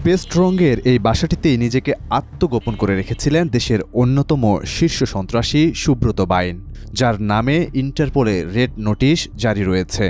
Paste রঙের এই বাসাটিতেই নিজেকে আত্মগোপন করে রেখেছিলেন দেশের অন্যতম শীর্ষ সন্ত্রাসী সুব্রত বাইন, যার নামে ইন্টারপোলে রেড নোটিশ জারি রয়েছে।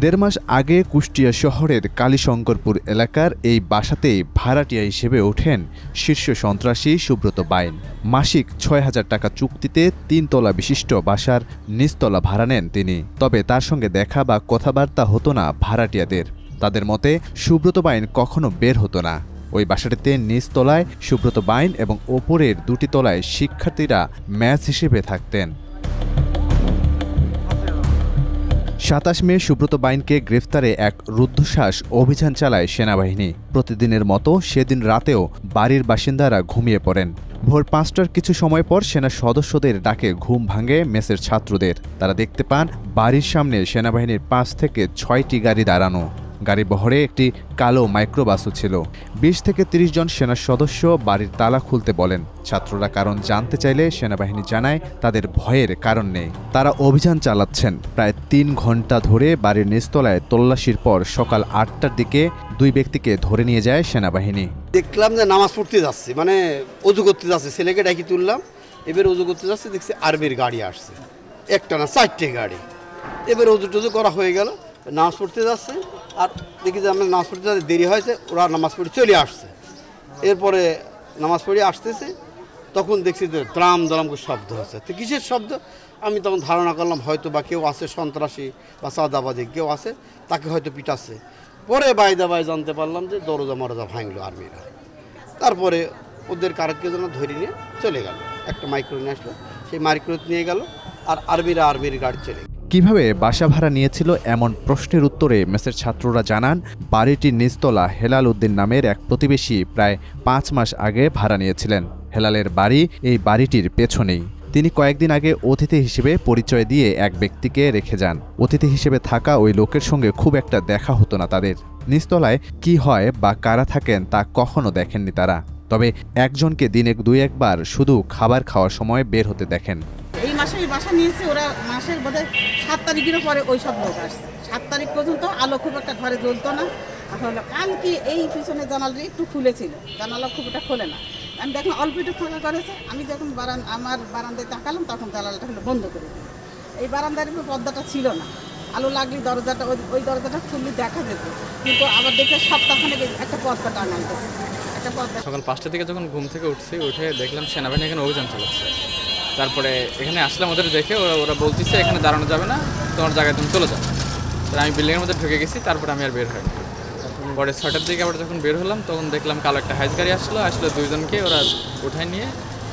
১.৫ মাস আগে কুষ্টিয়া শহরের কালীশঙ্করপুর এলাকার এই বাসাতেই ভাড়াটিয়া হিসেবে ওঠেন শীর্ষ সন্ত্রাসী সুব্রত বাইন। মাসিক ৬,০০০ টাকা চুক্তিতে ৩ তলা বিশিষ্ট বাসার নিচতলা ভাড়া নেন তিনি। তবে তার সঙ্গে দেখা বা কথাবার্তা হতো না ভাড়াটিয়াদের। তাদের মতে সুব্রত বাইন কখনো বের হতো না। ওই বাসাটিতে নিচতলায় সুব্রত বাইন এবং ওপরের ২টি তলায় শিক্ষার্থীরা ম্যাচ হিসেবে থাকতেন। ২৭ মে সুব্রত বাইনকে গ্রেফতারে এক রুদ্ধশ্বাস অভিযান চালায় সেনাবাহিনী। প্রতিদিনের মতো সেদিন রাতেও বাড়ির বাসিন্দারা ঘুমিয়ে পড়েন। ভোর ৫টার কিছু সময় পর সেনা সদস্যদের ডাকে ঘুম ভাঙে মেসের ছাত্রদের। তারা দেখতে পান বাড়ির সামনে সেনাবাহিনীর ৫ থেকে ৬টি গাড়ি দাঁড়ানো। গাড়ি বহরে একটি কালো মাইক্রোবাসও ছিল। ২০ থেকে ৩০ জন সেনা সদস্য বাড়ির তালা খুলতে বলেন। ছাত্ররা কারণ জানতে চাইলে সেনাবাহিনী জানায় তাদের ভয়ের কারণ নেই। তারা অভিযান চালাচ্ছেন। প্রায় ৩ ঘন্টা ধরে বাড়ির নিচতলায় তল্লাশির পর সকাল ৮টার দিকে ২ ব্যক্তিকে ধরে নিয়ে যায় সেনাবাহিনী। দেখলাম যে নামাজ পড়তে যাচ্ছে, মানে অজু করতে যাচ্ছে, ছেলেকে ডাকি তুললাম। এবার অজু করতে যাচ্ছে, দেখছি আর্মির গাড়ি আসছে, একটা না 4টে গাড়ি। এবার অজু টজু করা হয়ে গেল, নামাজ পড়তে যাচ্ছে। আর দেখি যে আমরা নামাজ পড়তে যাচ্ছে, দেরি হয়েছে, ওরা নামাজ পড়ে চলে আসছে। এরপরে নামাজ পড়ে আসতেছে, তখন দেখছি যে দ্রাম দ্রাম করে শব্দ হচ্ছে। তো কিসের শব্দ? আমি তখন ধারণা করলাম হয়তো বা কেউ আছে, সন্ত্রাসী বা চাঁদাবাজি কেউ আছে, তাকে হয়তো পিটাচ্ছে। পরে বাইদা জানতে পারলাম যে দরজা মরজা ভাঙলো আর্মিরা। তারপরে ওদের কারকে যেন ধরে নিয়ে চলে গেল। একটা মাইক্রো নিয়ে আসলো, সেই মাইক্রো নিয়ে গেল, আর আর্মির গাড়ি চলে গেল। কিভাবে বাসা ভাড়া নিয়েছিল এমন প্রশ্নের উত্তরে মেসের ছাত্ররা জানান, বাড়িটির নিচতলা হেলাল উদ্দিন নামের এক প্রতিবেশী প্রায় ৫ মাস আগে ভাড়া নিয়েছিলেন। হেলালের বাড়ি এই বাড়িটির পেছনেই। তিনি কয়েকদিন আগে অতিথি হিসেবে পরিচয় দিয়ে এক ব্যক্তিকে রেখে যান। অতিথি হিসেবে থাকা ওই লোকের সঙ্গে খুব একটা দেখা হতো না তাদের। নিচতলায় কি হয় বা কারা থাকেন তা কখনো দেখেননি তারা। তবে একজনকে দিনে ২-১ বার শুধু খাবার খাওয়ার সময় বের হতে দেখেন। এই মাসে বাসা নিয়েছে ওরা, মাসের বোধহয় ৭ তারিখের পরে ওই সব লোক আসছে। ৭ তারিখ পর্যন্ত আলো খুব একটা ঘরে জ্বলতো না। হলো কালকে এই পিছনে জানালাটা একটু খুলেছিল, জানালা খুব একটা খোলে না। আমি দেখলাম অল্প একটু ফাঁকা করেছে। আমি যখন আমার বারান্দায় তাকালাম, তখন জানালাটা হলো বন্ধ করে দিল। এই বারান্দার উপর পর্দাটা ছিল না, আলো লাগলে দরজাটা ওই দরজাটা খুললে দেখা যেত। কিন্তু আবার দেখে সপ্তাহখানে একটা পর্দা টাঙাইতেছে, একটা পর্দা। সকাল ৫টা থেকে যখন ঘুম থেকে উঠছি, উঠে দেখলাম সেনাবাহিনী এখানে অভিযান চালাচ্ছে। তারপরে এখানে আসলাম, ওদের দেখে ওরা বলতেছে এখানে দাঁড়ানো যাবে না, তোমার জায়গায় তুমি চলে যাও। তাই আমি বিল্ডিংয়ের মধ্যে ঢুকে গেছি। তারপরে আমি আর বের হইনি। পরে ৬টার দিকে আবার যখন বের হলাম, তখন দেখলাম কালো একটা হাইস গাড়ি আসলো ২জনকে ওরা উঠায় নিয়ে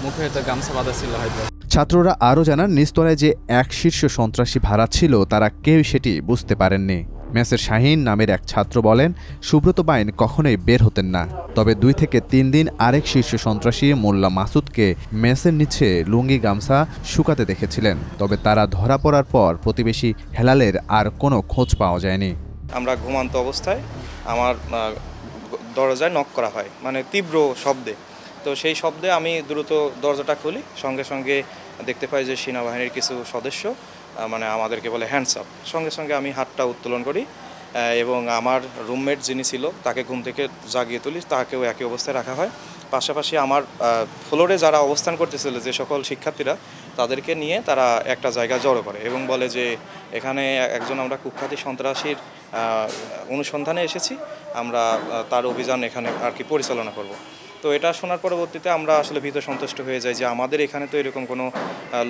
মুখে হয়তো গামছা বাঁধা ছিল হয়তো। ছাত্ররা আরও জানান, নিচতলায় যে এক শীর্ষ সন্ত্রাসী ভাড়া ছিল তারা কেউ সেটি বুঝতে পারেননি। মেসের শাহিন নামের এক ছাত্র বলেন, সুব্রত বাইন কখনোই বের হতেন না। তবে ২ থেকে ৩ দিন আরেক শীর্ষ সন্ত্রাসী মোল্লা মাসুদকে মেসের নিচে লুঙ্গি গামছা শুকাতে দেখেছিলেন। তবে তারা ধরা পড়ার পর প্রতিবেশী হেলালের আর কোনো খোঁজ পাওয়া যায়নি। আমরা ঘুমান্ত অবস্থায় আমার দরজায় নক করা হয়, মানে তীব্র শব্দে। তো সেই শব্দে আমি দ্রুত দরজাটা খুলি, সঙ্গে সঙ্গে দেখতে পাই যে সেনাবাহিনীর কিছু সদস্য মানে আমাদেরকে বলে হ্যান্ডস আপ। সঙ্গে সঙ্গে আমি হাতটা উত্তোলন করি এবং আমার রুমমেট যিনি ছিল তাকে ঘুম থেকে জাগিয়ে তুলি, তাকেও একই অবস্থায় রাখা হয়। পাশাপাশি আমার ফ্লোরে যারা অবস্থান করতেছিল, যে সকল শিক্ষার্থীরা, তাদেরকে নিয়ে তারা একটা জায়গায় জড়ো করে এবং বলে যে এখানে একজন আমরা কুখ্যাতি সন্ত্রাসীর অনুসন্ধানে এসেছি, আমরা তার অভিযান এখানে আর কি পরিচালনা করব। তো এটা শোনার পরবর্তীতে আমরা আসলে ভীত সন্তুষ্ট হয়ে যাই যে আমাদের এখানে তো এরকম কোনো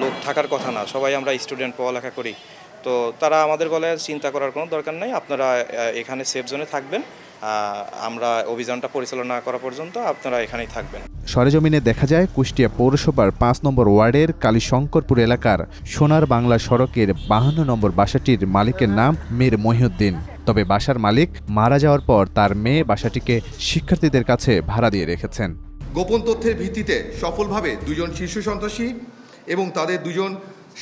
লোক থাকার কথা না, সবাই আমরা স্টুডেন্ট, পড়ালেখা করি। তো তারা আমাদের বলে চিন্তা করার কোনো দরকার নেই, আপনারা এখানে সেফ জোনে থাকবেন, আমরা অভিযানটা পরিচালনা করা পর্যন্ত আপনারা এখানেই থাকবেন। সরেজমিনে দেখা যায় কুষ্টিয়া পৌরসভার ৫ নম্বর ওয়ার্ডের কালীশঙ্করপুর এলাকার সোনার বাংলা সড়কের ৫২ নম্বর বাসাটির মালিকের নাম মীর মহিউদ্দিন। তবে বাসার মালিক মারা যাওয়ার পর তার মেয়ে বাসাটিকে শিক্ষার্থীদের কাছে ভাড়া দিয়ে রেখেছেন। গোপন তথ্যের ভিত্তিতে সফলভাবে ২ জন শীর্ষ সন্ত্রাসী এবং তাদের ২ জন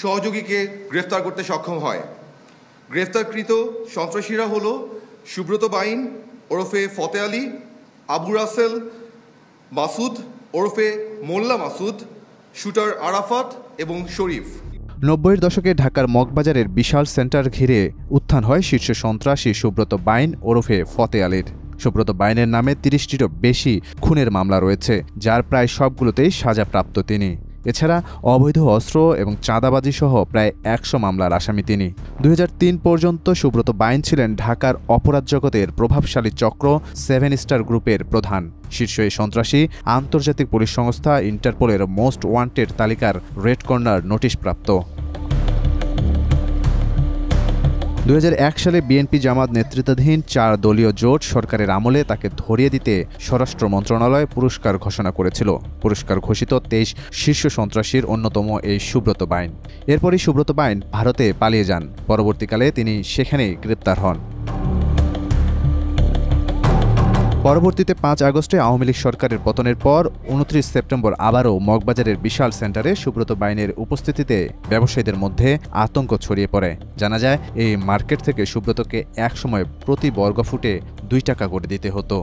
সহযোগীকে গ্রেফতার করতে সক্ষম হয়। গ্রেফতারকৃত সন্ত্রাসীরা হল সুব্রত বাইন ওরফে ফতে আলী, আবু রাসেল, মাসুদ ওরফে মোল্লা মাসুদ, শুটার আরাফাত এবং শরীফ। 90-এর দশকে ঢাকার মগবাজারের বিশাল সেন্টার ঘিরে উত্থান হয় শীর্ষ সন্ত্রাসী সুব্রত বাইন ওরফে ফতে আলীর। সুব্রত বাইনের নামে 30টিরও বেশি খুনের মামলা রয়েছে, যার প্রায় সবগুলোতেই সাজাপ্রাপ্ত তিনি। এছাড়া অবৈধ অস্ত্র এবং চাঁদাবাজি সহ প্রায় 100 মামলার আসামি তিনি। 2003 পর্যন্ত সুব্রত বাইন ছিলেন ঢাকার অপরাধ জগতের প্রভাবশালী চক্র 7 স্টার গ্রুপের প্রধান। শীর্ষ এই সন্ত্রাসী আন্তর্জাতিক পুলিশ সংস্থা ইন্টারপোলের মোস্ট ওয়ান্টেড তালিকার রেড কর্নার নোটিশপ্রাপ্ত। 2001 সালে বিএনপি জামাত নেতৃত্বাধীন 4 দলীয় জোট সরকারের আমলে তাকে ধরিয়ে দিতে স্বরাষ্ট্র মন্ত্রণালয় পুরস্কার ঘোষণা করেছিল। পুরস্কার ঘোষিত 23 শীর্ষ সন্ত্রাসীর অন্যতম এই সুব্রত বাইন। এরপরই সুব্রত বাইন ভারতে পালিয়ে যান। পরবর্তীকালে তিনি সেখানেই গ্রেপ্তার হন। পরবর্তীতে 5 আগস্টে আওয়ামী লীগ সরকারের পতনের পর 29 সেপ্টেম্বর আবারও মগবাজারের বিশাল সেন্টারে সুব্রত বাইনের উপস্থিতিতে ব্যবসায়ীদের মধ্যে আতঙ্ক ছড়িয়ে পড়ে। জানা যায়, এই মার্কেট থেকে সুব্রতকে একসময় প্রতি বর্গফুটে 2 টাকা করে দিতে হতো।